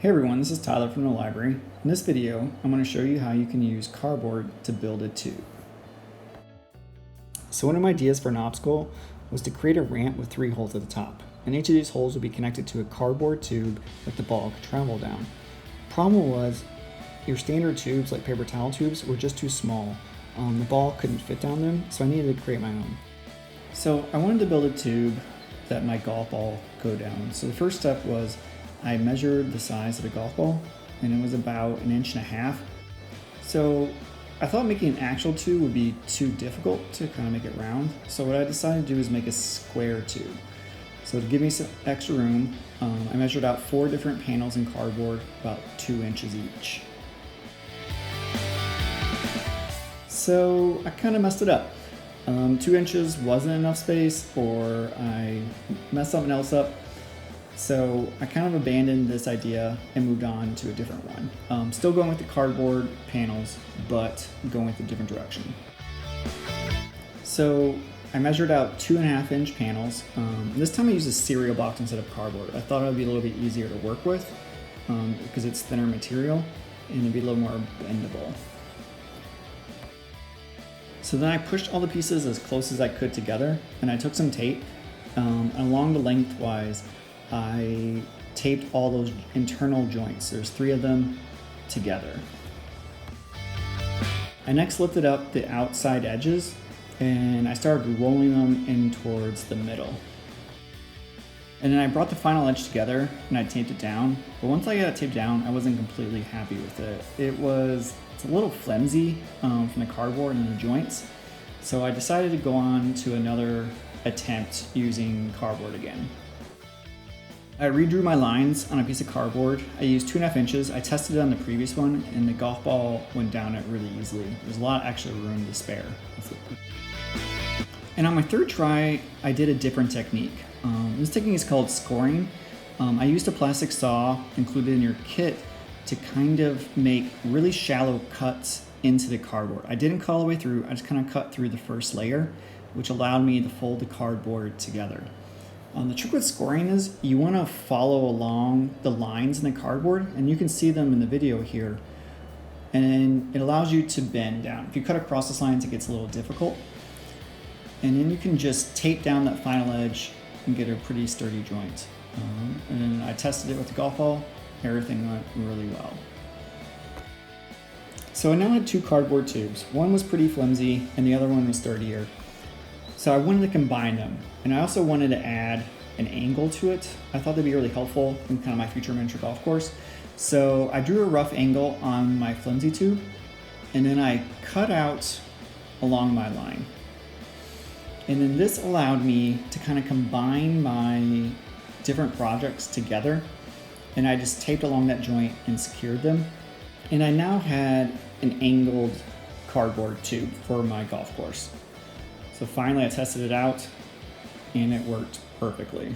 Hey everyone, this is Tyler from the library. In this video, I'm going to show you how you can use cardboard to build a tube. So one of my ideas for an obstacle was to create a ramp with 3 holes at the top, and each of these holes would be connected to a cardboard tube that the ball could travel down. Problem was, your standard tubes like paper towel tubes were just too small. The ball couldn't fit down them, so I needed to create my own. So I wanted to build a tube that my golf ball could go down. So the first step was I measured the size of the golf ball, and it was about 1.5 inches. So I thought making an actual tube would be too difficult to kind of make it round. So what I decided to do is make a square tube. So to give me some extra room, I measured out 4 different panels in cardboard, about 2 inches each. So I kind of messed it up. 2 inches wasn't enough space, or I messed something else up. So I kind of abandoned this idea and moved on to a different one. Still going with the cardboard panels, but going with a different direction. So I measured out 2.5-inch panels. This time I used a cereal box instead of cardboard. I thought it would be a little bit easier to work with because it's thinner material and it'd be a little more bendable. So then I pushed all the pieces as close as I could together, and I took some tape. Along the lengthwise, I taped all those internal joints. There's 3 of them together. I next lifted up the outside edges and I started rolling them in towards the middle. And then I brought the final edge together and I taped it down. But once I got it taped down, I wasn't completely happy with it. It's a little flimsy from the cardboard and the joints. So I decided to go on to another attempt using cardboard again. I redrew my lines on a piece of cardboard. I used 2.5 inches. I tested it on the previous one and the golf ball went down it really easily. There's a lot of extra room to spare. And on my 3rd try, I did a different technique. This technique is called scoring. I used a plastic saw included in your kit to kind of make really shallow cuts into the cardboard. I didn't cut all the way through, I just kind of cut through the first layer, which allowed me to fold the cardboard together. The trick with scoring is you want to follow along the lines in the cardboard, and you can see them in the video here. And it allows you to bend down. If you cut across those lines, it gets a little difficult. And then you can just tape down that final edge and get a pretty sturdy joint. And then I tested it with the golf ball. Everything went really well. So I now had 2 cardboard tubes. One was pretty flimsy and the other one was sturdier. So I wanted to combine them, and I also wanted to add an angle to it. I thought that'd be really helpful in kind of my future miniature golf course. So I drew a rough angle on my flimsy tube, and then I cut out along my line. And then this allowed me to kind of combine my different projects together, and I just taped along that joint and secured them. And I now had an angled cardboard tube for my golf course. So finally I tested it out and it worked perfectly.